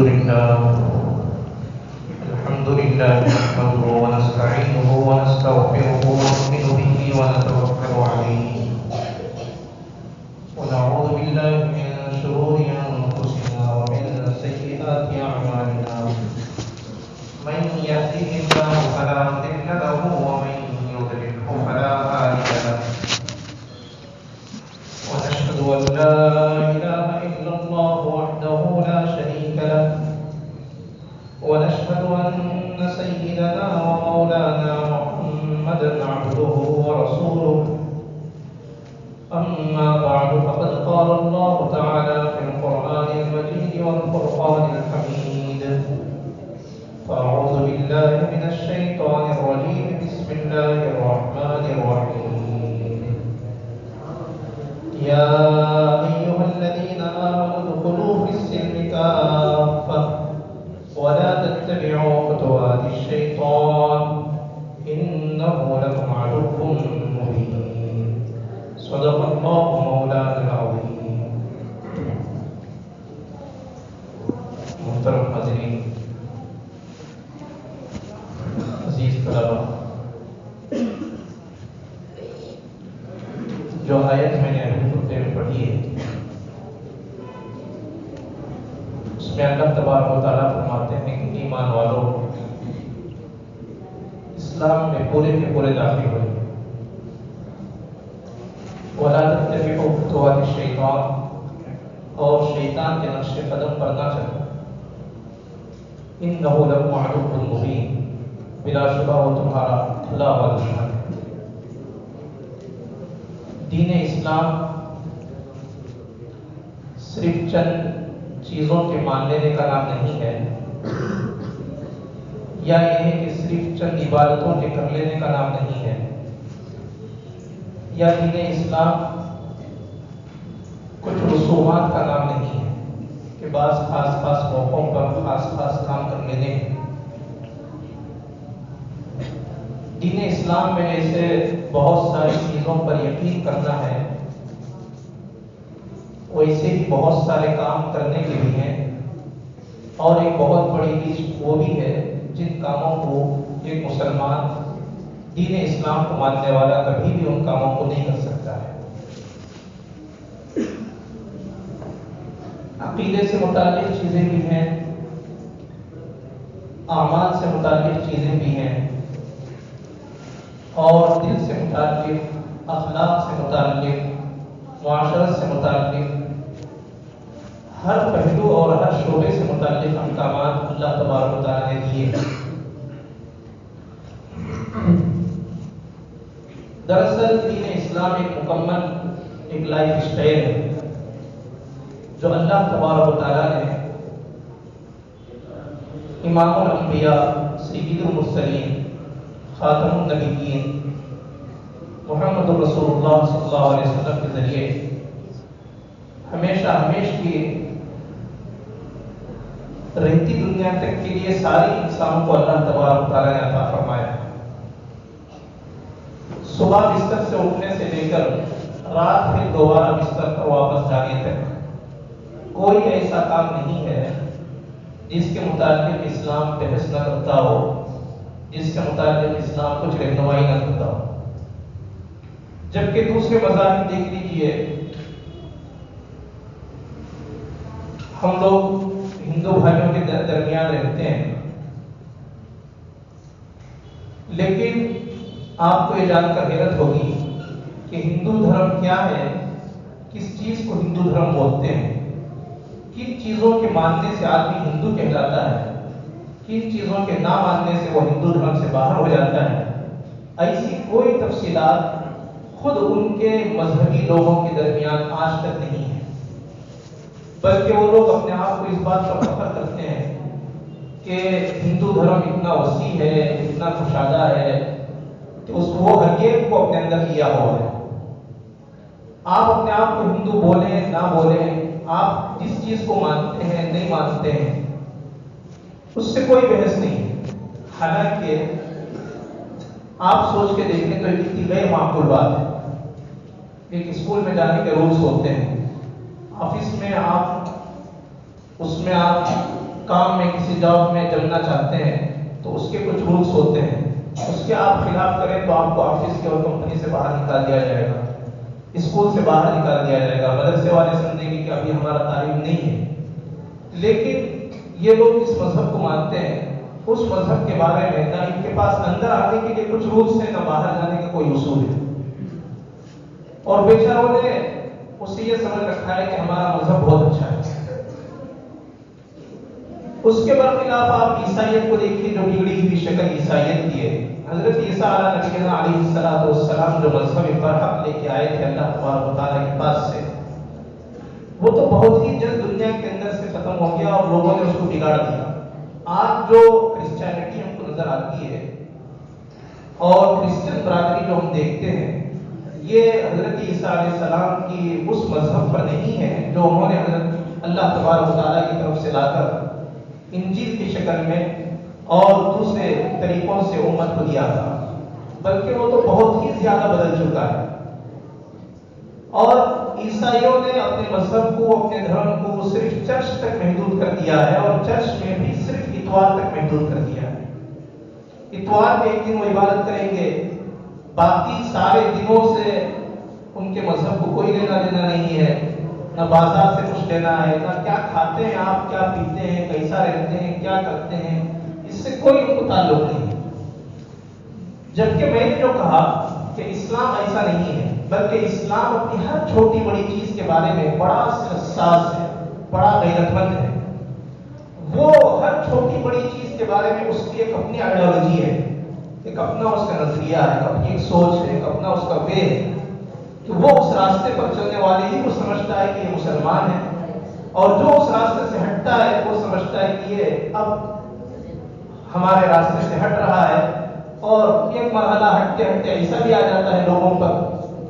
الحمد لله نحمده ونستعينه ونستغفره ونؤمن به ونتوكل عليه ونعوذ بالله من شرور أنفسنا ومن سيئات أعمالنا من يهده الله فلا مضل له ومن يضلله فلا هادي له ونشهد أن لا إله إلا الله وحده لا شريك له ونشهد أن سيدنا ومولانا محمدا عبده ورسوله أما بعد فقد قال الله تعالى في القرآن المجيد والفرقان الحميد فأعوذ بالله من الشيطان الرجيم بسم الله الرحمن الرحيم يا أيها الذين آمنوا ادخلوا في السلم كافة ولا تتبعوا خطوات الشيطان إنه لكم عدو مبين صدق الله مولانا العظيم. محترم حاضرین، عزیز طلباء، جو آیت میں نے ابھی خطبے میں پڑھی ہے اس میں اللہ تبارک و تعالیٰ فرماتے ہیں کہ ایمان والوں اسلام میں پورے کے پورے داخل ہوئے. وَلَا تَتَّبِعُوا خُطُوَاتِ الشَّيْطَانِ، اور شیطان کے نقش قدم پر نہ چلو. إِنَّهُ لَكُمْ عَدُوٌّ مُّبِينٌ، بلا شبہ وہ تمہارا کھلا ہوا دشمن ہے. دین اسلام صرف چند چیزوں کے مان لینے کا نام نہیں ہے، یا یہ ہے کہ صرف چند عبادتوں کے کر لینے کا نام نہیں ہے، یا دین اسلام کچھ رسومات کا نام نہیں ہے کہ بعض خاص موقعوں پر خاص کام کر لینے ہیں. دین اسلام میں ایسے بہت ساری چیزوں پر یقین کرنا ہے، ویسے ہی بہت سارے کام کرنے کے بھی ہیں، اور ایک بہت بڑی لسٹ وہ بھی ہے جن کاموں کو ایک مسلمان دین اسلام کو ماننے والا کبھی بھی ان کاموں کو نہیں کر سکتا ہے. عقیدے سے متعلق چیزیں بھی ہیں، اعمال سے متعلق چیزیں بھی ہیں، اور دل سے متعلق، اخلاق سے متعلق، معاشرت سے متعلق ہر پہلو اور ہر شعبے سے متعلق احکامات اللہ تبارک و تعالیٰ نے دیے ہیں. دراصل دین اسلام ایک مکمل ایک لائف اسٹائل ہے جو اللہ تبارک و تعالیٰ نے امام الانبیاء، سید المرسلین، خاتم النبیین محمد رسول اللہ صلی اللہ علیہ وسلم کے ذریعے ہمیش کی رہتی دنیا تک کے لیے ساری انسانوں کو اللہ تبارک و تعالیٰ نے عطا فرمایا. صبح بستر سے اٹھنے سے لے کر رات میں دوبارہ بستر پر واپس جانے تک کوئی ایسا کام نہیں ہے جس کے متعلق اسلام بحث نہ کرتا ہو، جس کے متعلق اسلام کچھ رہنمائی نہ کرتا ہو. جبکہ دوسرے مذاہب دیکھ لیجئے، ہم لوگ ہندو بھائیوں کے درمیان رہتے ہیں، لیکن آپ کو یہ جان کر حیرت ہوگی کہ ہندو دھرم کیا ہے، کس چیز کو ہندو دھرم بولتے ہیں، کن چیزوں کے ماننے سے آدمی ہندو کہلاتا ہے، کن چیزوں کے نہ ماننے سے وہ ہندو دھرم سے باہر ہو جاتا ہے. ایسی کوئی تفصیلات خود ان کے مذہبی لوگوں کے درمیان آج تک نہیں ہے، بلکہ وہ لوگ اپنے آپ کو اس بات پر فخر کرتے ہیں کہ ہندو دھرم اتنا وسیع ہے، اتنا کشادہ ہے کہ اس کو وہ ہر ایک کو اپنے اندر لیا ہوا ہے. آپ اپنے آپ کو ہندو بولیں نہ بولیں، آپ جس چیز کو مانتے ہیں نہیں مانتے ہیں اس سے کوئی بحث نہیں ہے. حالانکہ آپ سوچ کے دیکھیں تو اتنی غیر معقول بات ہے. ایک اسکول میں جانے کے رولز ہوتے ہیں، آفس میں آپ اس میں آپ کام میں کسی جاب میں جمنا چاہتے ہیں تو اس کے کچھ رولس ہوتے ہیں، اس کے آپ خلاف کریں تو آپ کو آفس کی اور کمپنی سے باہر نکال دیا جائے گا، اسکول سے باہر نکال دیا جائے گا، مدرسے والے سمجھیں گے کہ ابھی ہمارا تعلیم نہیں ہے۔ لیکن یہ لوگ اس مذہب کو مانتے ہیں، اس مذہب کے بارے میں نہ ان کے پاس اندر آنے کے لیے کچھ رولس ہیں، نہ باہر جانے کا کوئی اصول ہے، اور بیچاروں نے اسے یہ سمجھ رکھا ہے کہ ہمارا مذہب بہت اچھا ہے۔ اس کے برخلاف آپ عیسائیت کو دیکھیے، جو بگڑی ہوئی شکل عیسائیت کی ہے۔ حضرت عیسیٰ علیہ السلام جو مذہب برحق لے کے آئے تھے اللہ تبارک و تعالیٰ کے پاس سے، وہ تو بہت ہی جلد دنیا کے اندر سے ختم ہو گیا اور لوگوں نے اس کو بگاڑ دیا۔ آج جو کرسچینٹی ہم کو نظر آتی ہے اور کرسچن برادری جو ہم دیکھتے ہیں، یہ حضرت عیسیٰ علیہ السلام کی اس مذہب پر نہیں ہے جو انہوں نے حضرت اللہ تبارک و تعالیٰ کی طرف سے لا کر انجیل کی شکل میں اور دوسرے طریقوں سے امت کو دیا تھا، بلکہ وہ تو بہت ہی زیادہ بدل چکا ہے۔ اور عیسائیوں نے اپنے مذہب کو، اپنے دھرم کو صرف چرچ تک محدود کر دیا ہے، اور چرچ میں بھی صرف اتوار تک محدود کر دیا ہے۔ اتوار میں ایک دن وہ عبادت کریں گے، باقی سارے دنوں سے ان کے مذہب کو کوئی لینا دینا نہیں ہے، نہ بازار سے کچھ لینا ہے، نہ کیا کھاتے ہیں آپ، کیا پیتے ہیں، کیسا رہتے ہیں، کیا کرتے ہیں، اس سے کوئی ان کو تعلق نہیں ہے۔ جبکہ میں نے جو کہا کہ اسلام ایسا نہیں ہے، بلکہ اسلام اپنی ہر چھوٹی بڑی چیز کے بارے میں بڑا حساس ہے، بڑا غیرت مند ہے۔ وہ ہر چھوٹی بڑی چیز کے بارے میں اس کی ایک اپنی آئیڈیالوجی ہے، ایک اپنا اس کا نظریہ ہے، اپنی ایک سوچ ہے، ایک اپنا اس کا وے ہے کہ وہ اس راستے پر چلنے والے ہی کو سمجھتا ہے کہ یہ مسلمان ہے، اور جو اس راستے سے ہٹتا ہے وہ سمجھتا ہے کہ یہ اب ہمارے راستے سے ہٹ رہا ہے، اور ایک مرحلہ ہٹتے ہٹتے ایسا بھی آ جاتا ہے لوگوں پر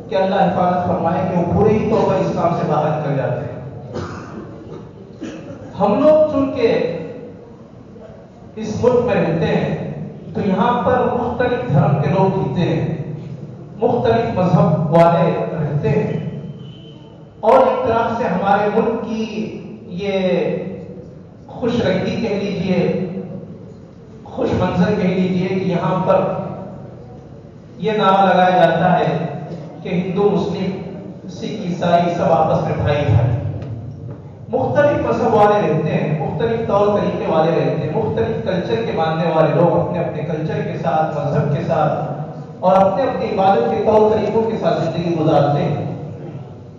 کہ اللہ حفاظت فرمائے کہ وہ پورے ہی طور پر اسلام سے باہر نکل جاتے ہیں۔ ہم لوگ چونکہ اس ملک میں رہتے ہیں تو یہاں پر مختلف دھرم کے لوگ رہتے ہیں، مختلف مذہب والے رہتے ہیں، اور ایک طرح سے ہمارے ملک کی یہ خوش رنگی کہہ لیجئے، خوش منظر کہہ لیجئے کہ یہاں پر یہ نعرہ لگایا جاتا ہے کہ ہندو، مسلم، سکھ، عیسائی سب آپس میں بھائی بھائی۔ مختلف مذہب والے رہتے ہیں، مختلف طور طریقے والے رہتے ہیں، مختلف کلچر کے ماننے والے لوگ اپنے اپنے کلچر کے ساتھ، مذہب کے ساتھ اور اپنے اپنے عبادت کے طور طریقوں کے ساتھ زندگی گزارتے ہیں۔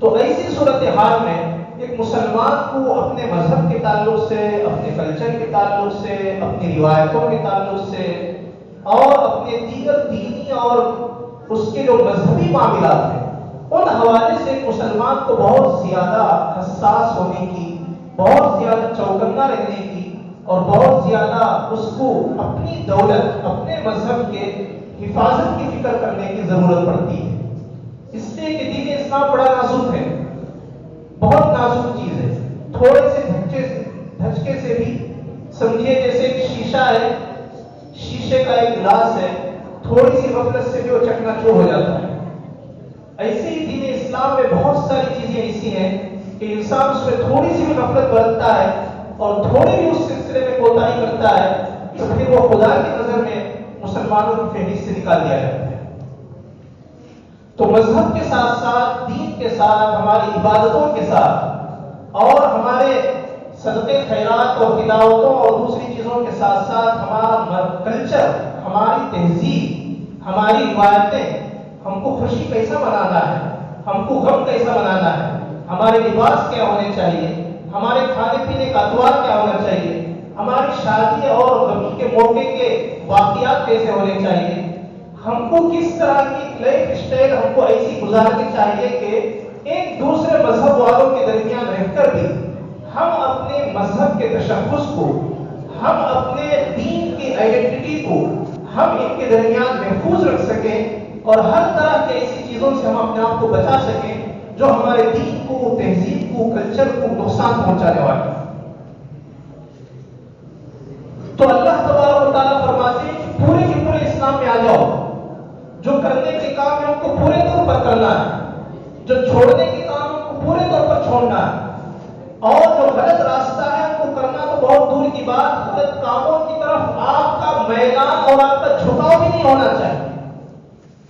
تو ایسی صورتحال میں ایک مسلمان کو اپنے مذہب کے تعلق سے، اپنے کلچر کے تعلق سے، اپنی روایتوں کے تعلق سے اور اپنے دیگر دینی اور اس کے جو مذہبی معاملات ہیں ان حوالے سے ایک مسلمان کو بہت زیادہ حساس ہونے کی، بہت زیادہ چوکنا رہنے کی اور بہت زیادہ اس کو اپنی دولت، اپنے مذہب کے حفاظت کی فکر کرنے کی ضرورت پڑتی ہے، اس لیے کہ دین اسلام بڑا نازک ہے، بہت نازک چیز ہے۔ تھوڑے سے دھچکے سے بھی سمجھیے جیسے ایک شیشہ ہے، شیشے کا ایک گلاس ہے، تھوڑی سی غفلت سے بھی وہ چکنا چور ہو جاتا ہے۔ ایسے ہی دین اسلام میں بہت ساری چیزیں ایسی ہیں کہ انسان اس میں تھوڑی سی بھی غفلت برتتا ہے اور تھوڑی بھی اس سلسلے میں کوتاہی کرتا ہے تو پھر وہ خدا کی نظر میں مسلمانوں کی فہرست سے نکال دیا جاتا ہے۔ تو مذہب کے ساتھ ساتھ، دین کے ساتھ، ہماری عبادتوں کے ساتھ اور ہمارے صدقے خیرات اور تلاوتوں اور دوسری چیزوں کے ساتھ ساتھ ہمارا کلچر، ہماری تہذیب، ہماری روایتیں، ہم کو خوشی کیسا منانا ہے، ہم کو غم کیسا منانا ہے، ہمارے لباس کیا ہونے چاہیے، ہمارے کھانے پینے کا اطوار کیا ہونا چاہیے، ہماری شادی اور غمی کے موقع کے واقعات کیسے ہونے چاہیے، ہم کو کس طرح کی لائف اسٹائل ہم کو ایسی گزارنی چاہیے کہ ایک دوسرے مذہب والوں کے درمیان رہ کر بھی ہم اپنے مذہب کے تشخص کو، ہم اپنے دین کی آئیڈینٹی کو ہم ان کے درمیان محفوظ رکھ سکیں اور ہر طرح کی ایسی چیزوں سے ہم اپنے آپ کو بچا سکیں جو ہمارے دین کو، تہذیب کو، کلچر کو نقصان پہنچانے والی۔ تو اللہ تبارک و تعالیٰ فرماتے ہیں کہ پورے کے پورے اسلام میں آ جاؤ، جو کرنے کے کام ہے ان کو پورے طور پر کرنا ہے، جو چھوڑنے کے کام ہے ان کو پورے طور پر چھوڑنا ہے، اور جو غلط راستہ ہے ان کو کرنا تو بہت دور کی بات غلط کاموں کی طرف آپ کا میدان اور آپ کا جھکاؤ بھی نہیں ہونا چاہیے.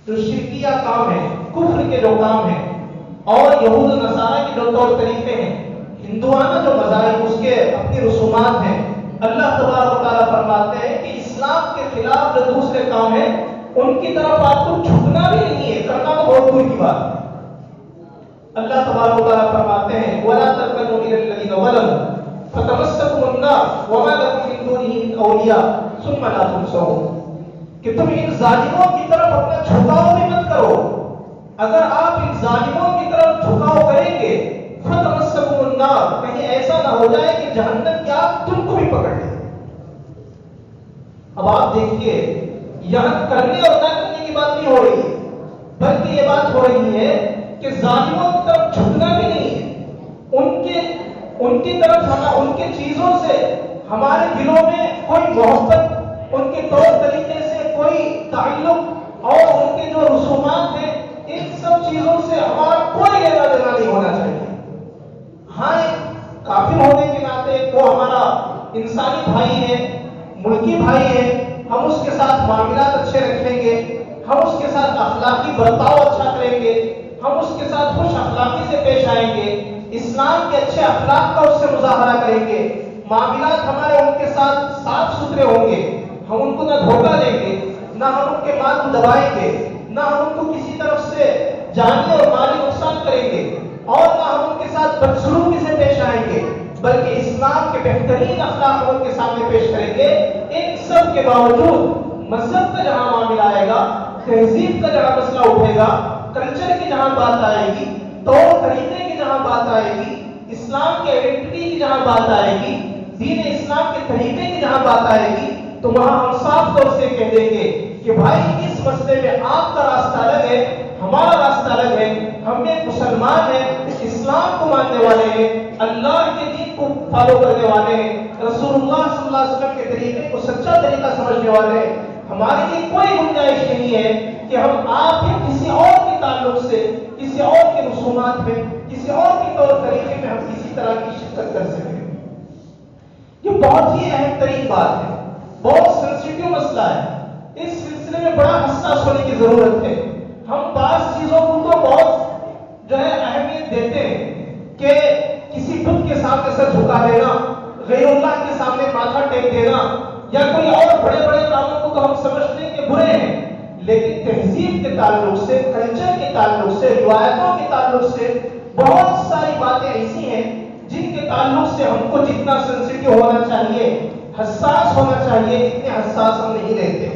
جو شرکیہ کام ہے، کفر کے جو کام ہیں اور یہود و نصارہ کے جو طور طریقے ہیں، ہندوانہ جو مذاہب اس کے اپنی رسومات ہیں، اللہ تبارک و تعالیٰ فرماتے ہیں کہ اسلام کے خلاف جو دوسرے کام ہیں ان کی طرف آپ کو جھکنا بھی نہیں ہے، کرنا تو بہت دور کی بات ہے. اللہ تبارک و تعالیٰ فرماتے ہیں وَلَا تَرْكَنُوا إِلَى الَّذِينَ ظَلَمُوا فَتَمَسَّكُمُ النَّارُ وَمَا لَكُم مِّن دُونِهِم مِّن أَوْلِيَاءَ ثُمَّ لَا تُنصَرُونَ کہ تم ان ظالموں کی طرف اپنا جھکاؤ بھی مت کرو. اگر آپ ان ظالموں کی طرف جھکاؤ کریں گے فَتَمَسَّكُمُ النَّارُ کہیں ایسا نہ ہو جائے کہ جہنم کی آگ تم کو بھی پکڑ لے. اب آپ دیکھیے یہاں کرنے اور نہ کرنے کی بات نہیں ہو رہی ہے، بلکہ یہ بات ہو رہی ہے کہ ظالموں کی طرف جھکنا بھی نہیں ہے. ان کی طرف ان کے چیزوں سے ہمارے دلوں میں کوئی محبت، ان کے طور طریقے سے کوئی تعلق اور ان کے جو رسومات ہیں ان سب چیزوں سے ہمارا کوئی لینا دینا نہیں ہونا چاہیے. ہاں کافر ہونے کے ناطے وہ ہمارا انسانی بھائی ہے، ملکی بھائی ہے، ہم اس کے ساتھ معاملات اچھے رکھیں گے، ہم اس کے ساتھ اخلاقی برتاؤ اچھا کریں گے، ہم اس کے ساتھ خوش اخلاقی سے پیش آئیں گے، اسلام کے اچھے اخلاق کا اس سے مظاہرہ کریں گے، معاملات ہمارے ان کے ساتھ صاف ستھرے ہوں گے، ہم ان کو نہ دھوکہ دیں گے، نہ ہم ان کے مال کو دبائیں گے، نہ ہم ان کو کسی طرف سے جانی اور مالی نقصان کریں گے، اور نہ ہم ان کے ساتھ بدسلوکی سے پیش آئیں گے، بلکہ اسلام کے بہترین اخلاق ان کے سامنے پیش کریں گے. ان سب کے باوجود مذہب کا جہاں معاملہ آئے گا، تہذیب کا جہاں مسئلہ اٹھے گا، کلچر کی جہاں بات آئے گی، طور طریقے کی جہاں بات آئے گی، اسلام کے آئیڈینٹی کی جہاں بات آئے گی، دین اسلام کے طریقے کی جہاں بات آئے گی، تو وہاں ہم صاف طور سے کہہ دیں گے کہ بھائی اس مسئلے میں آپ کا راستہ الگ ہے، ہمارا راستہ الگ ہے. ہم ایک مسلمان ہیں، اسلام کو ماننے والے ہیں، اللہ کے دین کو فالو کرنے والے ہیں، رسول اللہ صلی اللہ علیہ وسلم کے طریقے کو سچا طریقہ سمجھنے والے ہیں. ہمارے لیے کوئی گنجائش نہیں ہے کہ ہم آپ کے کسی اور کے تعلق سے، کسی اور کے رسومات میں، کسی اور کے طور طریقے میں ہم کسی طرح کی شرکت کر سکیں. یہ بہت ہی اہم ترین بات ہے، بہت سینسیٹیو مسئلہ ہے. اس سلسلے میں بڑا حساس ہونے کی ضرورت ہے. ہم بعض چیزوں کو تو بہت اہمیت دیتے ہیں کہ کسی بت کے سامنے سر جھکا دینا، غیر اللہ کے سامنے ماتھا ٹیک دینا، یا کوئی اور بڑے بڑے کاموں کو تو ہم سمجھتے ہیں کہ برے ہیں، لیکن تہذیب کے تعلق سے، کلچر کے تعلق سے، روایتوں کے تعلق سے بہت ساری باتیں ایسی ہیں جن کے تعلق سے ہم کو جتنا سینسیٹیو ہونا چاہیے، حساس ہونا چاہیے، اتنے حساس ہم نہیں رہتے.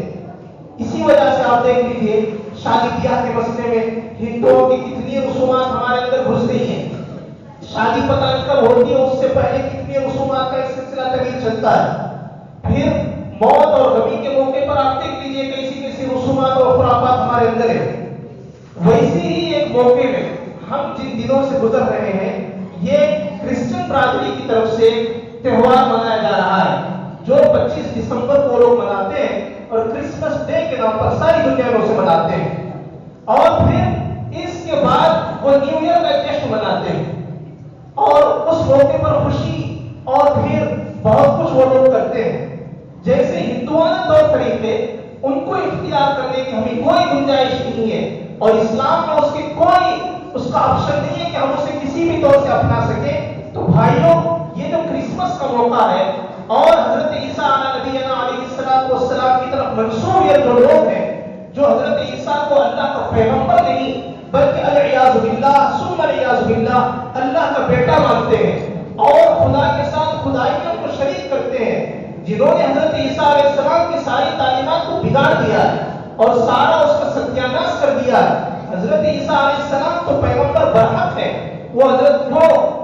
اسی وجہ سے آپ دیکھ لیجیے شادی بیاہ کے مسئلے میں ہندوؤں کی کتنی رسومات ہمارے اندر گھس گئی ہیں. شادی پتہ نہیں کب ہوتی ہے، اس سے پہلے کتنی رسومات کا ایک سلسلہ طویل چلتا ہے. پھر موت اور غمی کے موقع پر آپ دیکھ لیجیے کیسی کیسی رسومات اور خرافات ہمارے اندر ہیں. ویسے ہی ایک موقع میں ہم جن دنوں سے گزر رہے ہیں، یہ کرسچن برادری کی طرف سے تہوار منایا جا رہا ہے جو 25 دسمبر کو لوگ مناتے ہیں اور کرسمس ڈے کے نام پر ساری دنیا میں اسے مناتے ہیں. اور پھر اس کے بعد وہ نیو ایئر کا جشن مناتے ہیں اور اس موقع پر خوشی اور پھر بہت کچھ وہ لوگ کرتے ہیں. جیسے ہندوانہ طور طریقے ان کو اختیار کرنے کی ہمیں کوئی گنجائش نہیں ہے، اور اسلام میں اس کی کوئی اس کا آپشن نہیں ہے کہ ہم اسے کسی بھی طور سے اپنا سکیں. تو بھائیوں، یہ جو کرسمس کا موقع ہے اور حضرت عیسیٰ علیہ السلام کی طرف منسوب یہ جو لوگ ہیں جو حضرت عیسیٰ کو اللہ کا پیغمبر نہیں بلکہ العیاذ باللہ ثم العیاذ باللہ اللہ کا بیٹا مانتے ہیں اور خدا کے ساتھ خدائیت کو شریک کرتے ہیں، جنہوں نے حضرت عیسیٰ علیہ السلام کی ساری تعلیمات کو بگاڑ دیا ہے اور سارا اس کا ستیاناش کر دیا ہے. حضرت عیسیٰ علیہ السلام تو پیغمبر برحق ہے، وہ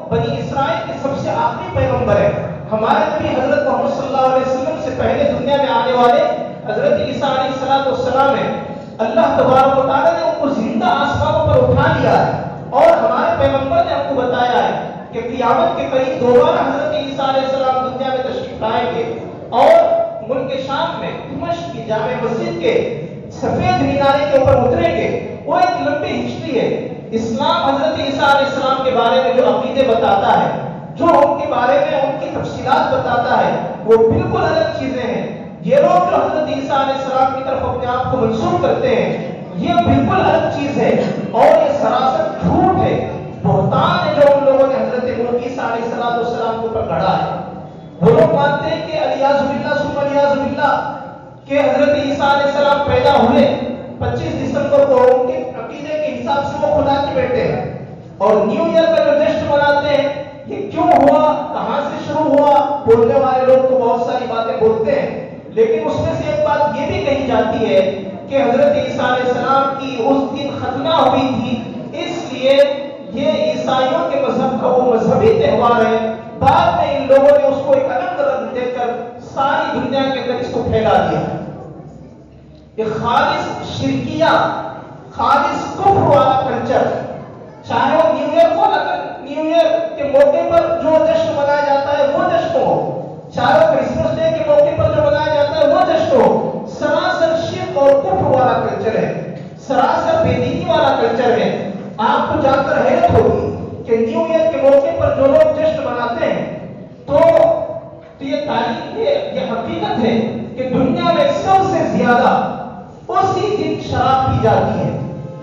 بنی اسرائیل کے سب سے آخری پیغمبر ہے. ہمارے نبی حضرت محمد صلی اللہ علیہ وسلم سے پہلے دنیا میں آنے والے حضرت عیسیٰ علیہ السلام ہیں. اللہ تبارک و تعالیٰ نے ان کو زندہ آسمانوں پر اٹھا لیا ہے اور ہمارے پیغمبر نے ہم کو بتایا ہے کہ قیامت کے قریب دوبارہ حضرت عیسیٰ علیہ السلام دنیا میں تشریف لائیں گے اور ملک شام میں دمشق کی جامع مسجد کے سفید مینارے کے اوپر اتریں گے. وہ ایک لمبی ہسٹری ہے. اسلام حضرت عیسیٰ علیہ السلام کے بارے میں جو عقیدے بتاتا ہے جو ان کے بارے میں ان کی تفصیلات بتاتا ہے، وہ بالکل الگ چیزیں ہیں۔ یہ لوگ جو حضرت عیسیٰ علیہ السلام کی طرف اپنے آپ کو منسوب کرتے ہیں، یہ بالکل الگ چیز ہے اور یہ سراسر جھوٹ ہے، بہتان ہے جو ان لوگوں نے حضرت عیسیٰ علیہ السلام کے اوپر گڑھا ہے۔ وہ لوگ مانتے ہیں کہ الیاذ باللہ ثم الیاذ باللہ کہ حضرت عیسیٰ علیہ السلام پیدا ہوئے 25 دسمبر کو، ان کے عقیدے کے حساب سے وہ خدا کے بیٹے ہیں، اور نیو ایئر کا جو جشن مناتے ہیں، یہ کیوں ہوا، کہاں سے شروع ہوا، بولنے والے لوگ تو بہت ساری باتیں بولتے ہیں، لیکن اس میں سے ایک بات یہ بھی کہی جاتی ہے کہ حضرت عیسیٰ علیہ السلام کی اس دن ختنہ ہوئی تھی، اس لیے یہ عیسائیوں کے مذہب کا وہ مذہبی تہوار ہے۔ بعد میں ان لوگوں نے اس کو ایک الگ رنگ دے کر ساری دنیا کے اندر اس کو پھیلا دیا۔ یہ خالص شرکیہ، خالص کفر والا کلچر، چاہے وہ نیو ایئر ہو، اگر نیو ایئر کے موقع پر جو جشن منایا جاتا ہے وہ جشن ہو، چاہے وہ کرسمس ڈے کے موقع پر جو منایا جاتا ہے وہ جشن ہو، سراسر شرک اور کفر والا کلچر ہے، سراسر بے دینی والا کلچر ہے۔ آپ کو جان کر حیرت ہوگی کہ نیو ایئر کے موقع پر جو لوگ جشن مناتے ہیں تو یہ تاریخ ہے، یہ حقیقت ہے کہ دنیا میں سب سے زیادہ اسی دن شراب پی جاتی ہے۔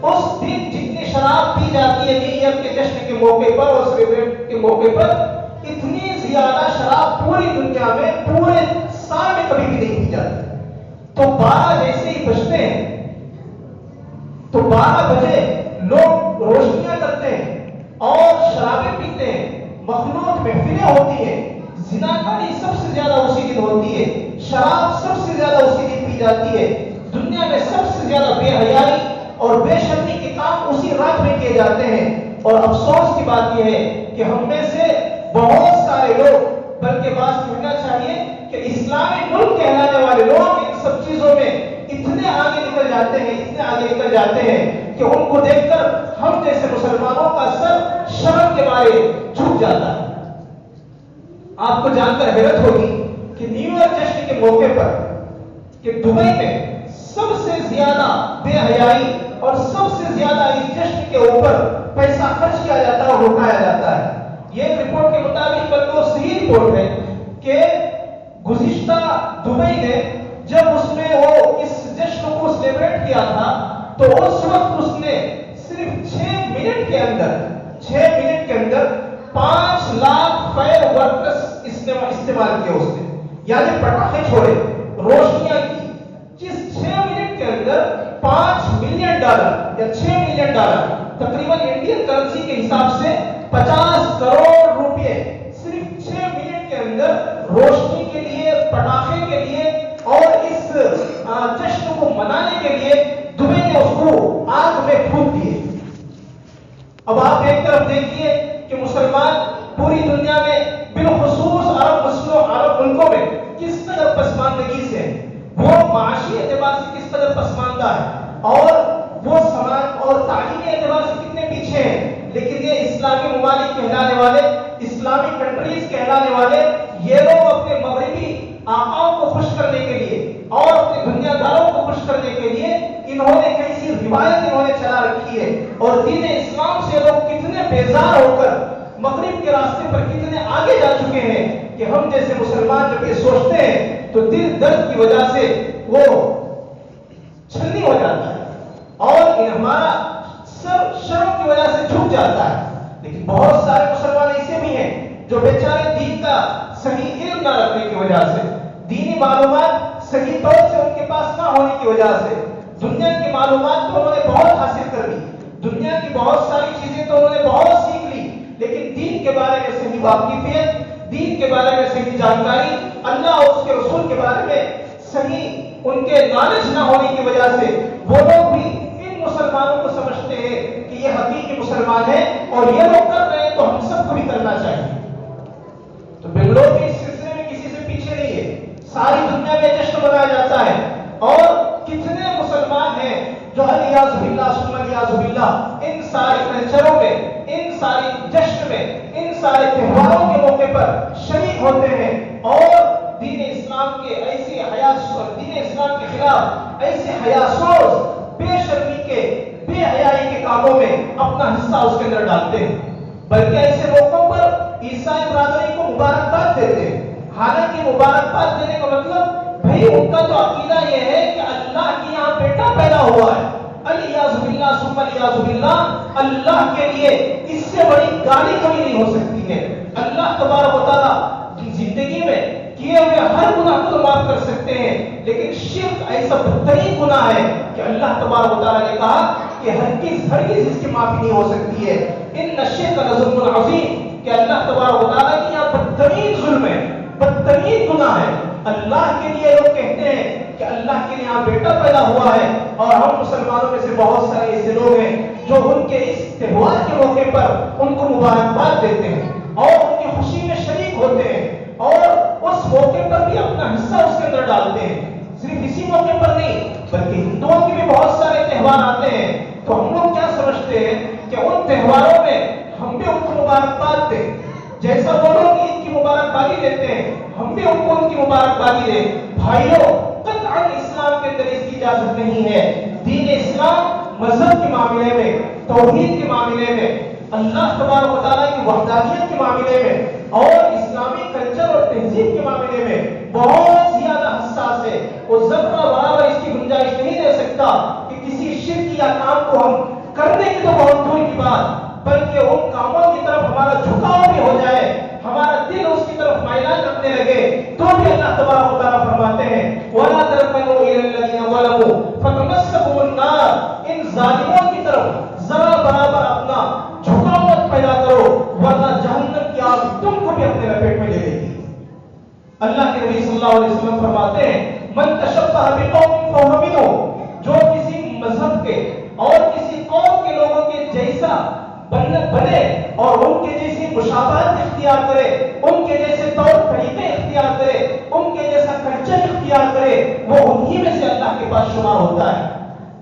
اس دن جتنی شراب پی جاتی ہے نیو ایئر کے جشن کے موقع پر اور سیلیبریٹ کے موقع پر، اتنی زیادہ شراب پوری دنیا میں پورے سال میں کبھی بھی نہیں پی جاتی۔ تو 12 جیسے ہی بجتے ہیں تو 12 بجے لوگ روشنیاں کرتے ہیں اور شرابیں پیتے ہیں، مخلوط محفلیں ہوتی ہیں، زناکاری سب سے زیادہ اسی دن ہوتی ہے، شراب سب سے زیادہ اسی دن پی جاتی ہے، دنیا میں سب سے زیادہ بے حیائی اور بے شرمی کے کام اسی رات میں کیے جاتے ہیں۔ اور افسوس کی بات یہ ہے کہ ہم میں سے بہت سارے لوگ، بلکہ بات کہنا چاہیے کہ اسلامی ملک کہلانے والے لوگ ان سب چیزوں میں اتنے آگے نکل جاتے ہیں، اتنے آگے نکل جاتے ہیں کہ ان کو دیکھ کر ہم جیسے مسلمانوں کا سر شرم کے مارے جھک جاتا ہے۔ آپ کو جان کر حیرت ہوگی کہ نیو ایئر جشن کے موقع پر کہ دبئی میں سب سے زیادہ بے حیائی اور سب سے زیادہ اس جشن کے اوپر پیسہ خرچ کیا جاتا ہے اور لوٹایا جاتا ہے۔ یہ رپورٹ کے مطابق بلکہ وہ صحیح رپورٹ ہے کہ گزشتہ دبئی نے جب اس میں وہ اس جشن کو سیلیبریٹ کیا تھا تو اس وقت اس نے صرف 6 منٹ کے اندر 5 لاکھ فائر ورکس استعمال کیا اس نے، یعنی پٹاخے چھوڑے، روشنیاں کی، جس 6 منٹ کے اندر $5 ملین یا $6 ملین تقریباً انڈین کرنسی کے حساب سے 50 کروڑ روپے صرف 6 منٹ کے اندر روشنی کے لیے، پٹاخے کے لیے اور اس جشن کو منانے کے لیے دبئی نے اس کو آگ میں پھونک دیے۔ اب آپ ایک طرف دیکھیے کہ مسلمان پوری دنیا میں بالخصوص عرب ملکوں میں کس قدر پسماندگی سے، وہ معاشی اعتبار سے کس قدر پسماندہ ہے اور وہ سماج اور تعلیمی اعتبار سے کتنے پیچھے ہیں، لیکن یہ اسلامی ممالک کہلانے والے، اسلامی کنٹریز کہلانے والے، یہ لوگ اپنے مغربی آقاؤں کو خوش کرنے کے لیے اور اپنے دنیا داروں کو خوش کرنے کے لیے انہوں نے کیسی روایت انہوں نے چلا رکھی ہے، اور دین اسلام سے لوگ کتنے بیزار ہو کر مغرب کے راستے پر کتنے آگے جا چکے ہیں کہ ہم جیسے مسلمان جب یہ سوچتے ہیں تو دل درد کی وجہ سے وہ چھلنی ہو جاتا ہے اور ہمارا سر شرم کی وجہ سے جھک جاتا ہے۔ لیکن بہت سارے مسلمان ایسے بھی ہیں جو بیچارے دین کا صحیح علم نہ رکھنے کی وجہ سے، دینی معلومات صحیح طور سے ان کے پاس نہ ہونے کی وجہ سے، دنیا کی معلومات تو انہوں نے بہت حاصل کر لی، دنیا کی بہت ساری چیزیں تو انہوں نے بہت سیکھ لی، لیکن دین کے بارے میں صحیح واقفیت، دین کے بارے میں صحیح جانکاری، اللہ اور اس کے رسول کے بارے میں صحیح ان کے نالج نہ ہونے کی وجہ سے وہ لوگ بھی ان مسلمانوں کو سمجھتے ہیں کہ یہ حقیقی مسلمان ہیں اور یہ لوگ کر رہے ہیں تو ہم سب کو بھی کرنا چاہیے۔ تو بنگلور کے اس سلسلے میں کسی سے پیچھے نہیں ہے، ساری دنیا میں جشن منایا جاتا ہے اور کتنے مسلمان ہیں جو الیاذ باللہ ثم الیاذ باللہ ان سارے کلچروں میں، ان ساری جشن میں، ان سارے تہواروں کے موقع پر شریک ہوتے ہیں اور دین اسلام کے ایسے دین اسلام کے خلاف ایسے حیاسوز، بے شرمی کے، بے حیائی کے کاموں میں اپنا حصہ اس کے اندر ڈالتے ہیں۔ بلکہ ایسے موقعوں پر عیسائی برادری کو مبارکباد دیتے ہیں، حالانکہ مبارکباد دینے کا مطلب بھائی ان کا تو عقیدہ یہ ہے کہ اللہ کے یہاں بیٹا پیدا ہوا ہے، الیاذ باللہ ثم الیاذ باللہ، اللہ کے لیے اس سے بڑی گالی کبھی نہیں ہو سکتی ہے۔ اللہ تبارک و تعالیٰ زندگی میں کیے ہوئے ہر گناہ کو معاف کر سکتے ہیں، لیکن شرک ایسا بدترین گناہ ہے کہ اللہ تبارک و تعالیٰ نے کہا کہ ہرگز اس کی معافی نہیں ہو سکتی ہے۔ ان الشرک لظلم عظیم، کہ اللہ تبارک و تعالیٰ کی یہاں بدترین ظلم ہے، بدترین گناہ ہے۔ اللہ کے لیے لوگ کہتے ہیں کہ اللہ کے لیے یہاں بیٹا پیدا ہوا ہے، اور ہم مسلمانوں میں سے بہت سارے ایسے لوگ ہیں جو ان کے اس تہوار کے موقع پر ان کو مبارکباد دیتے ہیں اور ان کی خوشی میں شریک ہوتے ہیں، اور اس موقع پر بھی اپنا حصہ اس کے اندر ڈالتے ہیں۔ صرف اسی موقع پر نہیں بلکہ ہندوؤں کے بھی بہت سارے تہوار آتے ہیں، تو ہم لوگ کیا سمجھتے ہیں کہ ان تہواروں میں ہم بھی ان کو مبارکباد دیں، جیسا وہ لوگ عید کی مبارکبادی دیتے ہیں ہم بھی ان کو ان کی مبارکبادی دیں۔ بھائیوں، قطعاً اسلام کے اندر اس کی اجازت نہیں ہے۔ دین اسلام مذہب کے معاملے میں، توحید کے معاملے میں، اللہ تبارک و تعالیٰ کی وحدانیت کے معاملے میں اور اسلامی کلچر اور تہذیب کے معاملے میں بہت زیادہ حساس ہے۔ وہ ذرہ برابر اس کی گنجائش نہیں دے سکتا کہ کسی شرک یا کام کو ہم کرنے کی تو بہت دور کی بات، بلکہ ان کاموں کی طرف ہمارا جھکاؤ بھی ہو جائے، ہمارا دل اس کی طرف میلان کرنے لگے، تو بھی اللہ تبارک و تعالیٰ فرماتے ہیں وَلَا تَرْكَنُوا إِلَى الَّذِينَ ظَلَمُوا فَتَمَسَّكُمُ النَّارُ، ان ظالموں کی طرف ذرا برابر اپنا جھکاؤ مت پیدا کرو، ورنہ جہنم کی آگ تم کو بھی اپنے لپیٹ میں لے لے گی۔ اللہ کے نبی صلی اللہ علیہ وسلم فرماتے ہیں من تشبہ بقوم فہو منہم، جو کسی مذہب کے اور کسی قوم کے لوگوں کے جیسا بنے اور ان کے جیسی مشابہت اختیار کرے، ان کے جیسے طور طریقے اختیار کرے، ان کے جیسا کلچر اختیار کرے، وہ انہی میں سے اللہ کے پاس شمار ہوتا ہے۔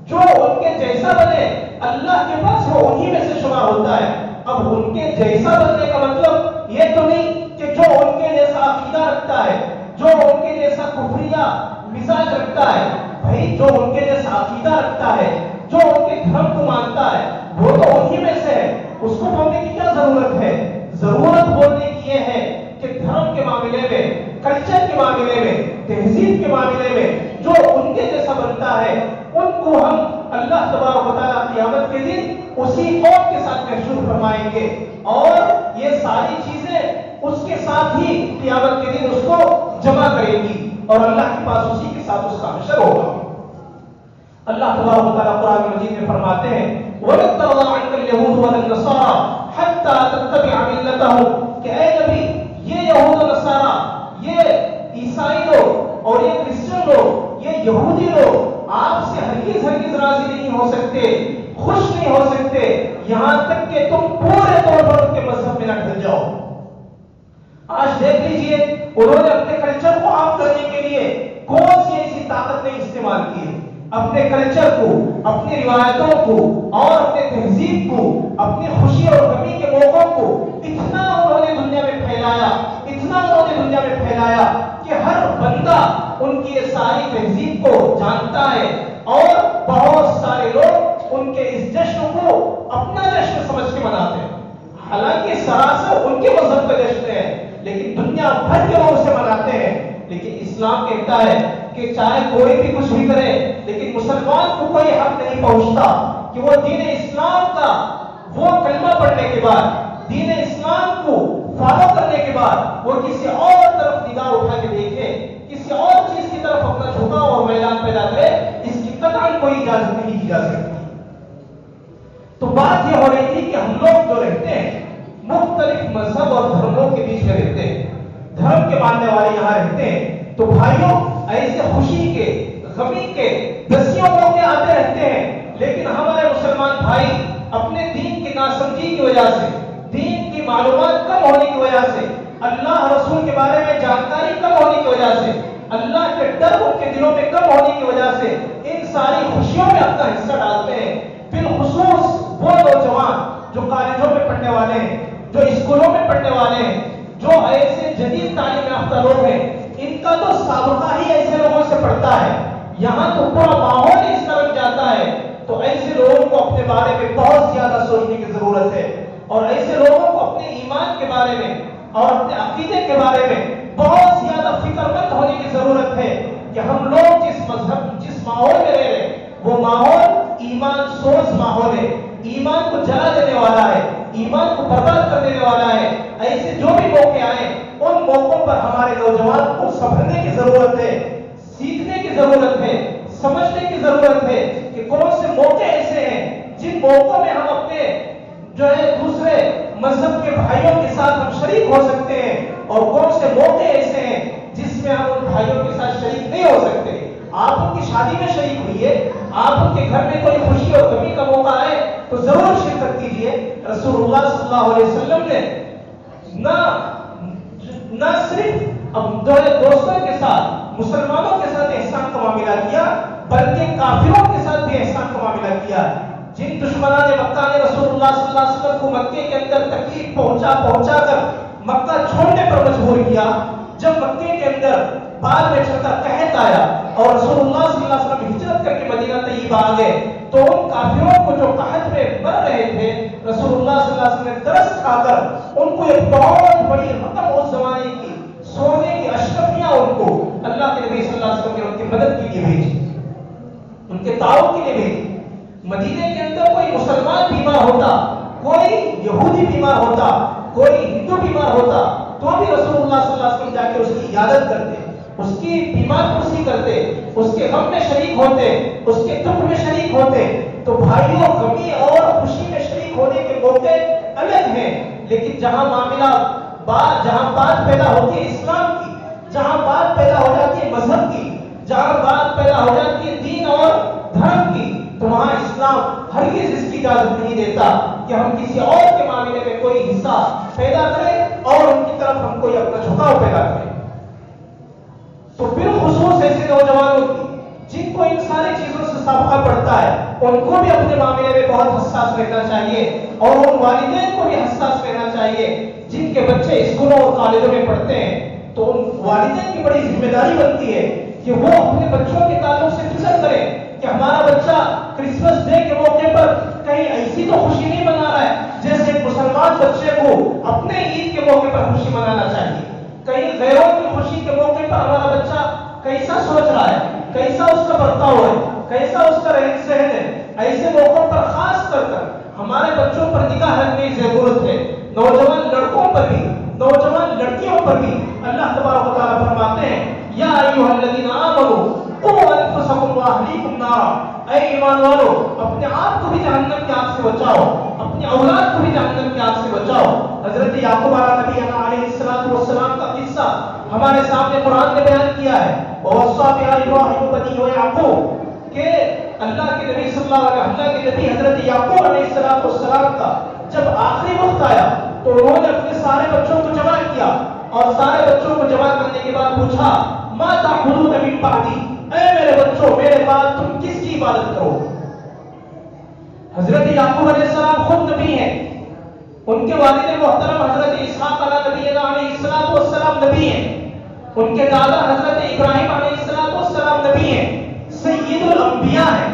جو ان کے جیسا بنے اللہ کے پاس وہ انہی میں سے شمار ہوتا ہے۔ اب ان کے جیسا بننے کا مطلب یہ تو نہیں کہ جو ان کے جیسا عقیدہ رکھتا ہے، جو ان کے جیسا کفریہ مزاج رکھتا ہے، بھائی جو ان کے جیسا عقیدہ رکھتا ہے، جو ان کے دھرم کو مانتا ہے، وہ تو انہی میں سے ہے، اس کو بولنے کی کیا ضرورت ہے؟ ضرورت بولنے کی یہ ہے کہ دھرم کے معاملے میں، کلچر کے معاملے میں، تہذیب کے معاملے میں جو ان کے جیسا بنتا ہے ان کو ہم اللہ تبارک و تعالیٰ قیامت کے دن اسی قوم کے ساتھ محشور فرمائیں گے، اور یہ ساری چیزیں اس کے ساتھ ہی قیامت کے دن اس کو جمع کریں گی اور اللہ کے پاس اسی کے ساتھ اس کا حشر ہوگا۔ اللہ تبارک و تعالیٰ قرآن مجید میں فرماتے ہیں وَلَن تَرْضَىٰ عَنكَ الْيَهُودُ وَلَا النَّصَارَىٰ حَتَّىٰ تَتَّبِعَ مِلَّتَهُمْ، کہ اے نبی یہ یہود و نصارہ، یہ عیسائی لوگ اور یہ کرسچن لوگ، یہ یہودی لوگ آپ سے ہرگز راضی نہیں ہو سکتے، خوش نہیں ہو سکتے، یہاں تک کہ تم پورے طور پر ان کے مذہب میں نہ ڈھل جاؤ۔ آج دیکھ لیجئے انہوں نے اپنے کلچر کو عام کرنے کے لیے کون سی ایسی طاقت نہیں استعمال کی ہے، اپنے کلچر کو، اپنی روایتوں کو اور اپنے تہذیب کو، اپنی خوشی اور غمی کے موقعوں کو اتنا انہوں نے دنیا میں پھیلایا، اتنا انہوں نے دنیا میں پھیلایا کہ ہر بندہ ان کی یہ ساری تہذیب کو جانتا ہے، اور بہت سارے لوگ ان کے اس جشن کو اپنا جشن سمجھ کے مناتے ہیں، حالانکہ سراسر ان کے مذہب کا جشن ہے، لیکن دنیا بھر کے لوگ اسے مناتے ہیں۔ لیکن اسلام کہتا ہے کہ چاہے کوئی بھی کچھ بھی کرے، لیکن مسلمان کو کوئی حق نہیں پہنچتا کہ وہ دین اسلام کا وہ کلمہ پڑھنے کے بعد، دین اسلام کو فالو کرنے کے بعد وہ کسی اور طرف نگاہ اٹھا کے دیکھے، کسی اور چیز کی طرف اپنا جھکاؤ اور میلان پیدا کرے، اس کی قطعاً کوئی اجازت نہیں دی جا سکتی۔ تو بات یہ ہو رہی تھی کہ ہم لوگ جو رہتے ہیں مختلف مذہب اور دھرموں کے بیچ میں رہتے ہیں، دھرم کے ماننے والے یہاں رہتے ہیں، تو بھائیوں ایسے خوشی کے، غمی کے، دسیوں موقع آتے رہتے ہیں، لیکن ہمارے مسلمان بھائی اپنے دین کی ناسمجھی کی وجہ سے، دین کی معلومات کم ہونے کی وجہ سے، اللہ رسول کے بارے میں جانکاری کم ہونے کی وجہ سے، اللہ کے ڈر ان کے دلوں میں کم ہونے کی وجہ سے ان ساری خوشیوں میں اپنا حصہ ڈالتے ہیں۔ بالخصوص وہ نوجوان جو کالجوں میں پڑھنے والے ہیں، جو اسکولوں میں پڑھنے والے ہیں، جو ایسے جدید تعلیم یافتہ لوگ ہیں، ان کا تو سابقہ ہی ایسے لوگوں سے پڑتا ہے، یہاں تو پورا ماحول اس طرف جاتا ہے، تو ایسے لوگوں کو اپنے بارے میں بہت زیادہ سوچنے کی ضرورت ہے، اور ایسے لوگوں کو اپنے ایمان کے بارے میں ماحول ہے، ایمان کو جلا دینے والا ہے، ایمان کو برباد کر دینے والا ہے۔ ایسے جو بھی موقع آئے ان موقعوں پر ہمارے نوجوان کو سنبھلنے کی ضرورت ہے، سیکھنے کی ضرورت ہے، سمجھنے کی ضرورت ہے کہ کون سے موقع ایسے ہیں جن موقعوں میں ہم اپنے جو ہے دوسرے مذہب کے بھائیوں کے ساتھ ہم شریک ہو سکتے ہیں، اور کون سے موقع ایسے ہیں جس میں ہم ان بھائیوں کے ساتھ شریک نہیں ہو سکتے۔ آپ ان کی شادی میں شریک ہوئیے، آپ ان کے گھر میں کوئی خوشی اور غمی کا موقع آئے تو ضرور شرکت کیجیے۔ رسول اللہ صلی اللہ علیہ وسلم نے نہ صرف دوستوں کے ساتھ، مسلمانوں کے ساتھ احسان کا معاملہ کیا، بلکہ کافروں کے ساتھ بھی احسان کا معاملہ کیا۔ جن دشمنان مکہ نے رسول اللہ صلی اللہ علیہ وسلم کو مکے کے اندر تکلیف پہنچا کر مکہ چھوڑنے پر مجبور کیا، جب مکے کے اندر بعد میں چلتا قحط آیا اور رسول اللہ صلی اللہ علیہ وسلم ہجرت کر کے مدینہ طیبہ آ گئے، تو ان کافروں کو جو قحط میں مر رہے تھے، رسول اللہ صلی اللہ علیہ وسلم نے ترس کھا کر ان کو ایک بہت بڑی رقم اس زمانے کی سونے کی اشرفیاں ان کو اللہ کے نبی صلی اللہ علیہ وسلم نے ان کی مدد کے لیے بھیجی، ان کے تعاون کے لیے بھیجی۔ مدینے کے اندر کوئی مسلمان بیمار ہوتا، کوئی یہودی بیمار ہوتا، کوئی ہندو بیمار ہوتا، تو بھی رسول اللہ صلی اللہ علیہ وسلم جا کے اس کی عیادت کرتے، اس کی بیمار پرسی کرتے، اس کے غم میں شریک ہوتے، اس کے دکھ میں شریک ہوتے۔ تو بھائیوں، غمی اور خوشی میں شریک ہونے کے موقع الگ ہیں، لیکن جہاں بات پیدا ہوتی ہے اسلام کی، جہاں بات پیدا ہو جاتی ہے مذہب کی، جہاں بات پیدا ہو جاتی ہے دین اور دھرم کی، تو وہاں اسلام ہرگز اس کی اجازت نہیں دیتا کہ ہم کسی اور کے معاملے میں کوئی حصہ پیدا کریں اور ان کی طرف ہم کوئی اپنا جھکاؤ پیدا کریں۔ تو بالخصوص ایسے نوجوانوں کی جن کو ان ساری چیزوں سے سابقہ پڑتا ہے، ان کو بھی اپنے معاملے میں بہت حساس رہنا چاہیے، اور ان والدین کو بھی حساس رہنا چاہیے جن کے بچے اسکولوں اور کالجوں میں پڑھتے ہیں۔ تو ان والدین کی بڑی ذمہ داری بنتی ہے کہ وہ اپنے بچوں کے تعلق سے فکر کریں کہ ہمارا بچہ کرسمس ڈے کے موقع پر کہیں ایسی تو خوشی نہیں منا رہا ہے جیسے ایک مسلمان بچے کو اپنے عید کے موقع پر خوشی منانا چاہیے۔ کہیں غیروں کی خوشی کے موقع پر ہمارا بچہ کیسا سوچ رہا ہے، کیسا اس کا برتاؤ ہے، کیسا اس کا رہن سہن ہے۔ ایسے موقعوں پر خاص کر ہمارے بچوں پر نگاہ رکھنے کی ضرورت ہے، نوجوان لڑکوں پر بھی، نوجوان لڑکیوں پر بھی۔ اللہ تبارک و تعالیٰ فرماتے ہیں، یا ایھا الذین آمنوا قوا انفسکم واہلیکم نارا، اے ایمان والو، اپنے آپ کو بھی جہنم کی آگ سے بچاؤ، اپنی اولاد کو بھی جہنم کی آگ سے بچاؤ۔ حضرت یعقوب علیہ السلام کا قصہ ہمارے سامنے قرآن نے بیان کیا ہے، وَوَصَّىٰ بِهَا إِبْرَاهِيمُ بَنِيهِ وَيَعْقُوبُ، کہ اللہ کے نبی صلی اللہ کے نبی حضرت یعقوب علیہ السلام کا جب آخری وقت آیا تو انہوں نے اپنے سارے بچوں کو جمع کیا، اور سارے بچوں کو جمع کرنے کے بعد پوچھا، مَا تَعْبُدُونَ مِن بَعْدِي، اے میرے بچوں، میرے بعد تم کس کی عبادت کرو؟ حضرت یعقوب علیہ السلام خود نبی ہیں، ان کے والد محترم حضرت اسحاق علیہ السلام نبی ہیں، ان کے دادا حضرت ابراہیم علیہ السلام نبی ہیں، سید الانبیاء ہیں،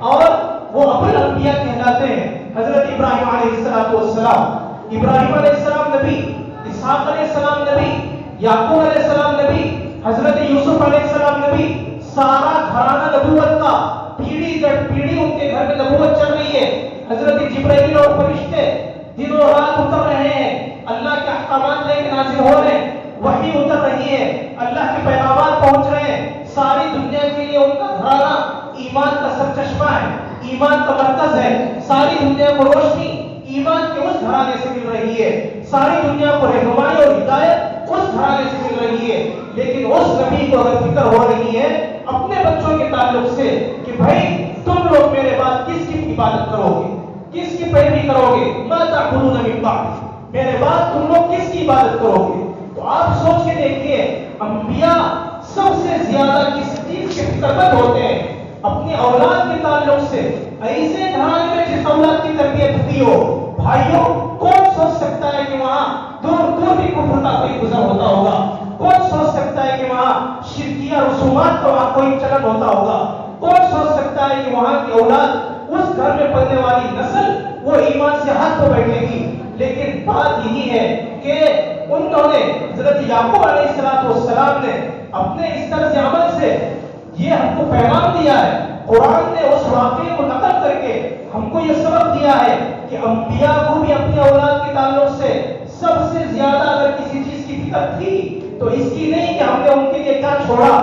اور وہ ابو الانبیاء کہلاتے ہیں۔ حضرت ابراہیم علیہ السلام، ابراہیم علیہ السلام نبی، اسحاق علیہ السلام نبی، یعقوب علیہ السلام نبی، حضرت یوسف علیہ السلام نبی، سارا گھرانہ نبوت کا پیڑھی در پیڑھی ان کے گھر میں نبوت چل رہی ہے۔ حضرت جبرائیل اور فرشتے دن و رات اتر رہے ہیں، اللہ کے احکامات لے کے نازل ہو رہے ہیں، وحی اتر رہی ہے، اللہ کے پیغامات پہنچ رہے ہیں۔ ساری دنیا کے لیے ان کا گھرانہ ایمان کا سرچشمہ ہے، ایمان کا مرکز ہے۔ ساری دنیا کو روشنی ایمان کے اس گھرانے سے مل رہی ہے، ساری دنیا کو رہنمائی اور ہدایت اس گھرانے سے مل رہی ہے۔ لیکن اس نبی کو اگر فکر ہو رہی ہے اپنے بچوں کے تعلق سے کہ بھائی تم لوگ میرے بعد کس کی عبادت کرو گے، کس کی پیروی کرو گے، مَا تَعْبُدُونَ مِن بَعْدِي، میرے بعد تم لوگ کس کی عبادت کرو گے؟ تو آپ سوچ کے دیکھیے، انبیاء سب سے زیادہ کس چیز کے فکر مند ہوتے ہیں؟ اپنی اولاد کے تعلق سے۔ ایسے گھرانے میں جس اولاد کی تربیت ہوئی ہو، بھائیوں، کون سوچ سکتا ہے کہ وہاں دور دور بھی کفر کا کوئی گزر ہوتا ہوگا؟ کون سوچ سکتا ہے کہ وہاں شرکیہ رسومات کا وہاں کوئی چلن ہوتا ہوگا؟ کون سوچ سکتا ہے کہ وہاں کی اولاد، اس گھر میں پلنے والی نسل وہ ایمان سے ہاتھ پہ بیٹھے گی؟ لیکن بات یہی ہے کہ انہوں نے، حضرت یعقوب علیہ السلام نے اپنے اس طرز عمل سے یہ ہم کو پیغام دیا ہے قرآن نے اس واقعے کو نقل کر کے ہم کو یہ سبق دیا ہے کہ انبیاء کو بھی اپنی اولاد کے تعلق سے سب سے زیادہ اگر کسی چیز کی فکر تھی تو اس کی نہیں کہ ہم نے ان کے لیے کیا چھوڑا،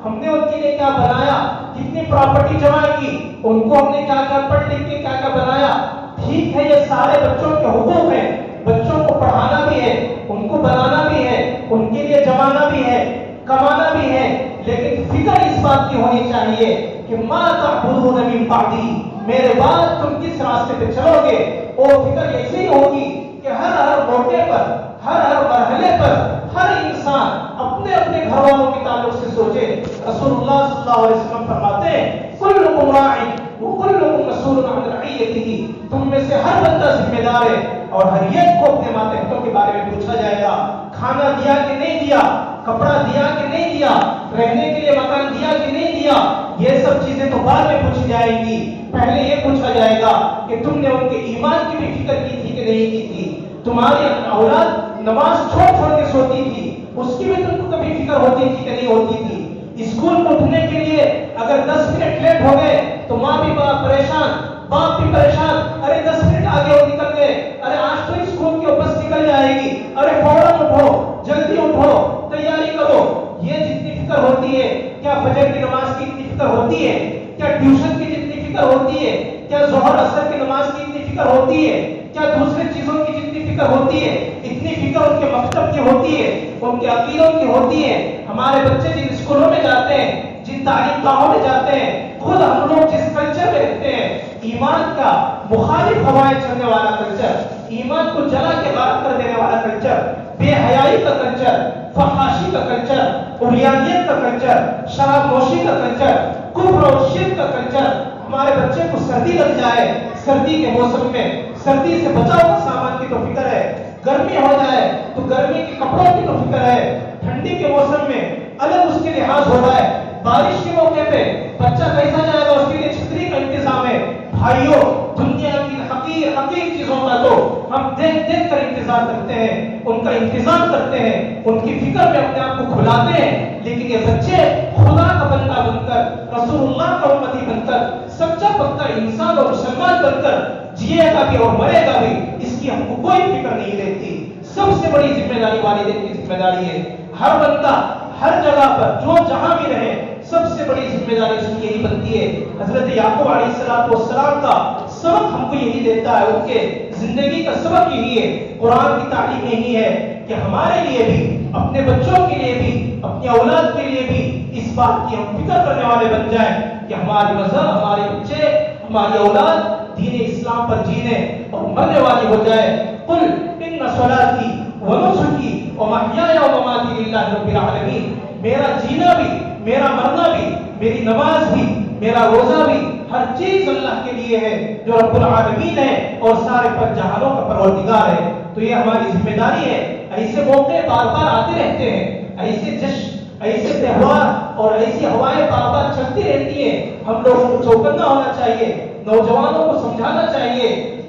ہم نے ان کے لیے کیا بنایا، کتنی پراپرٹی جمع کی، ان کو ہم نے کیا کیا پڑھ لکھ کے کیا کیا بنایا۔ ٹھیک ہے یہ سارے بچوں کے حقوق ہیں، بچوں کو پڑھانا بھی ہے، ان کو بنانا بھی ہے، ان کے لیے جمانا بھی ہے، کمانا بھی ہے، لیکن فکر اس بات کی ہونی چاہیے کہ ما تعبدون من بعدی، میرے بعد تم کس راستے پہ چلو گے۔ اور فکر ایسی ہی ہوگی کہ ہر موقع پر، ہر مرحلے پر ہر انسان اپنے اپنے گھر والوں کے تعلق سے سوچے۔ رسول اللہ صلی اللہ علیہ وسلم فرماتے ہیں کلکم راع وکلکم مسئول عن رعیتہ، تم میں سے ہر بندہ ذمہ دار ہے اور ہر ایک کو اپنے ماتحتوں کے بارے میں پوچھا جائے گا، کھانا دیا کہ نہیں دیا، کپڑا دیا کہ نہیں دیا، رہنے کے لیے مکان دیا کہ نہیں دیا، یہ سب چیزیں تو بعد میں پوچھی جائیں گی۔ پہلے یہ پوچھا جائے گا کہ تم نے ان کے ایمان کی بھی فکر کی تھی کہ نہیں کی تھی، تمہاری اولاد نماز چھوڑ چھوڑ کے سوتی تھی، اس کی بھی تم کو کبھی فکر ہوتی تھی کہ نہیں ہوتی تھی۔ اسکول کو اٹھنے کے لیے اگر 10 منٹ لیٹ ہو گئے تو ماں بھی پریشان، باپ بھی پریشان، ارے 10 منٹ آگے ہو نکل گئے، ارے آج تو اسکول کی بس نکل جائے گی، ارے فوراً اٹھو، جلدی اٹھو، تیاری کرو۔ یہ جتنی فکر ہوتی ہے، کیا فجر کی نماز کی اتنی فکر ہوتی ہے؟ کیا ٹیوشن کی جتنی فکر ہوتی ہے؟ کیا ظہر اثر کی نماز کی اتنی فکر ہوتی ہے؟ کیا دوسرے چیزوں کی جتنی فکر ہوتی ہے اتنی فکر ان کے مکتب کی ہوتی ہے، ان کے عقیدوں کی ہوتی ہے؟ ہمارے بچے جن اسکولوں میں جاتے ہیں، جن تعلیم گاہوں میں جاتے ہیں، خود ہم لوگ جس کلچر میں رہتے ہیں، ایمان کا مخالف ہوائیں چلنے والا کلچر، ایمان کو جلا کے غارت کر دینے والا کلچر، بے حیائی کا کلچر، فحاشی کا کلچر، عریانیت کا کلچر، شراب نوشی کا کلچر، کفر اور شرک کا کلچر، ہمارے بچے کو سردی لگ جائے، سردی کے موسم میں سردی سے بچاؤ کا سامان کی تو فکر ہے، گرمی ہو جائے تو گرمی کے کپڑوں کی تو فکر ہے، ٹھنڈی کے موسم میں الگ اس کے لحاظ ہو رہا ہے، بارش کے موقع پہ بچہ کیسا جائے گا اس کے لیے چھتری کا انتظام ہے۔ بھائیوں، دنیا کی حقیر چیزوں کا تو ہم دیکھ دیکھ کر انتظار کرتے ہیں، ان کا انتظام کرتے ہیں، ان کی فکر میں اپنے آپ کو کھلاتے ہیں، لیکن یہ بچے خدا کا بندہ بن کر، رسول اللہ کا امتی بن کر، سچا پکا انسان اور مسلمان بن کر جیے گا بھی اور مرے گا بھی، اس کی ہم کو کوئی فکر نہیں رہتی۔ سب سے بڑی ذمہ داری والدین کی ذمہ داری ہے۔ ہر بندہ ہر جگہ پر جو جہاں بھی رہے، سب سے بڑی ذمہ داری اس کی یہی بنتی ہے۔ حضرت یعقوب علیہ السلام کا سبق ہم کو یہی دیتا ہے، ان کے زندگی کا سبق یہی ہے، قرآن کی تعلیم یہی ہے کہ ہمارے لیے بھی، اپنے بچوں کے لیے بھی، اپنی اولاد کے لیے بھی اس بات کی ہم فکر کرنے والے بن جائیں کہ ہماری مذہب، ہمارے بچے، ہماری اولاد دین اسلام پر جینے اور مرنے والی ہو جائے۔ قل ان صلاتی ونسکی ومحیای ومماتی للہ رب العالمین، میرا جینا بھی، میرا مرنا بھی، میری نماز بھی، میرا روزہ بھی، ہر چیز اللہ کے لیے ہے جو رب العالمین ہے اور سارے جہانوں کا پروردگار ہے۔ تو یہ ہماری ذمہ داری ہے۔ ایسے موقع بار بار آتے رہتے ہیں، ایسے جشن، ایسے تہوار اور ایسی ہوائیں بار بار چلتی رہتی ہیں، ہم لوگوں کو چوکنا ہونا چاہیے، نوجوانوں کو سمجھانا چاہیے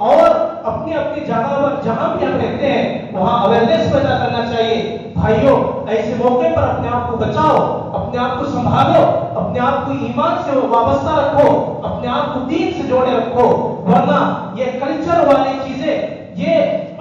اور اپنی اپنی جگہ پر جہاں بھی ہم رہتے ہیں وہاں اویئرنیس پیدا کرنا چاہیے۔ بھائیوں، ایسے موقع پر اپنے آپ کو بچاؤ، اپنے آپ کو سنبھالو، اپنے آپ کو ایمان سے وابستہ رکھو، اپنے آپ کو دین سے جوڑے رکھو، ورنہ یہ کلچر والی چیزیں یہ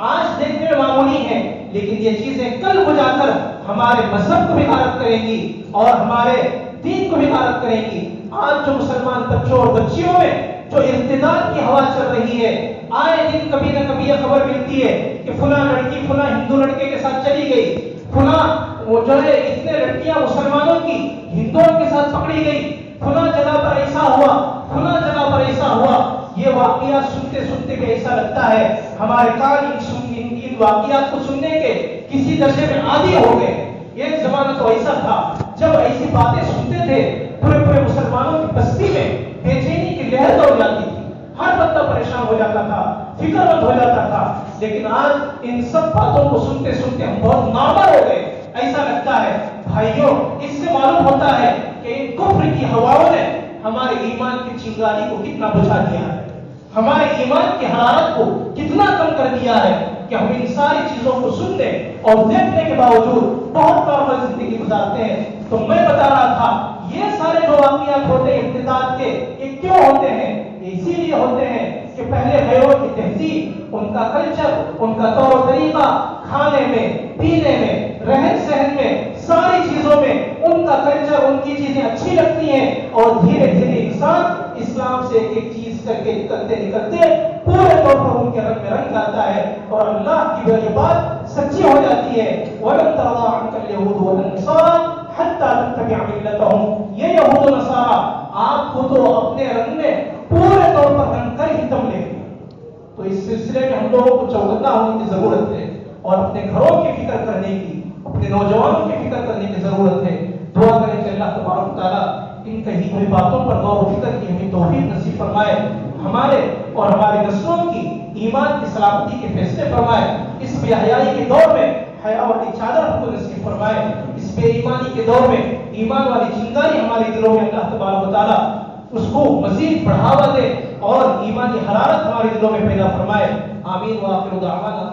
آج دیکھنے میں معمولی ہیں، لیکن یہ چیزیں کل کو جا کر ہمارے مذہب کو بھی غارت کریں گی اور ہمارے دین کو بھی غارت کریں گی۔ آج جو مسلمان بچوں اور بچیوں میں جو ارتداد کی ہوا چل رہی ہے، آئے دن کبھی نہ کبھی یہ خبر ملتی ہے کہ فلاں لڑکی فلاں ہندو لڑکے کے ساتھ چلی گئی، فلاں وہ جو ہے اتنے لڑکیاں مسلمانوں کی ہندوؤں کے ساتھ پکڑی گئی، فلاں جگہ پر ایسا ہوا، فلاں جگہ پر ایسا ہوا۔ یہ واقعات سنتے سنتے بھی ایسا لگتا ہے ہمارے کان ان واقعات کو سننے کے کسی درجے میں عادی ہو گئے۔ ایک زمانہ تو ایسا تھا جب ایسی باتیں سنتے تھے پورے پورے مسلمانوں کی بستی میں بے چینی کی لہر دوڑ جاتی تھی، ہر بندہ پریشان ہو جاتا تھا، فکر مند ہو جاتا تھا۔ لیکن آج ان سب باتوں کو سنتے سنتے ہم بہت نامور ہو گئے، ایسا لگتا ہے۔ بھائیوں، اس سے معلوم ہوتا ہے کہ ان کفر کی ہواؤں نے ہمارے ایمان کی چنگاری کو کتنا بجھا دیا ہے، ہمارے ایمان کی حرارت کو کتنا کم کر دیا ہے کہ ہم ان ساری چیزوں کو سننے اور دیکھنے کے باوجود بہت نارمل زندگی گزارتے ہیں۔ تو میں بتا رہا تھا یہ سارے جو واقعات ہوتے ہیں ارتداد کے، یہ کیوں ہوتے ہیں؟ اسی لیے ہوتے ہیں کہ پہلے غیروں کی تہذیب، ان کا کلچر، ان کا طور و طریقہ، کھانے میں، پینے میں، رہن سہن میں، ساری چیزوں میں ان کا کلچر، ان کی چیزیں اچھی لگتی ہیں، اور دھیرے دھیرے انسان اسلام سے ایک ایک چیز کر کے نکلتے پورے طور پر ان کے رنگ میں رنگ جاتا ہے، اور اللہ کی یہ بات سچی ہو جاتی ہے، وَلَن تَرْضَىٰ عَنكَ الْيَهُودُ وَالنَّصَارَىٰ حَتَّىٰ تَتَّبِعَ مِلَّتَهُمْ۔ یہ یہود و نصارہ آپ کو تو اپنے رنگ میں پورے طور پر رنگ کر ہی تم لیں گے۔ تو اس سلسلے میں ہم لوگوں کو چوکنا ہونے کی ضرورت ہے، اور اپنے گھروں کی فکر کرنے کی، اپنے نوجوانوں کی فکر کرنے کی ضرورت ہے۔ دعا کریں کہ اللہ تبارک و تعالیٰ ان کہی ہوئی باتوں پر غور و فکر کی ہمیں توفیق نصیب فرمائے، ہمارے اور ہماری نسلوں کی ایمان کی سلامتی کے فیصلے فرمائے، اس بے حیائی کے دور میں حیا والی چادر ہم کو نصیب فرمائے، اس بے ایمانی کے دور میں ایمان والی چنگاری ہمارے دلوں میں اللہ تبارک و تعالیٰ اس کو مزید بڑھاوا دے، اور ایمانی حرارت ہمارے دلوں میں پیدا فرمائے۔ آمین وآخر دعوانا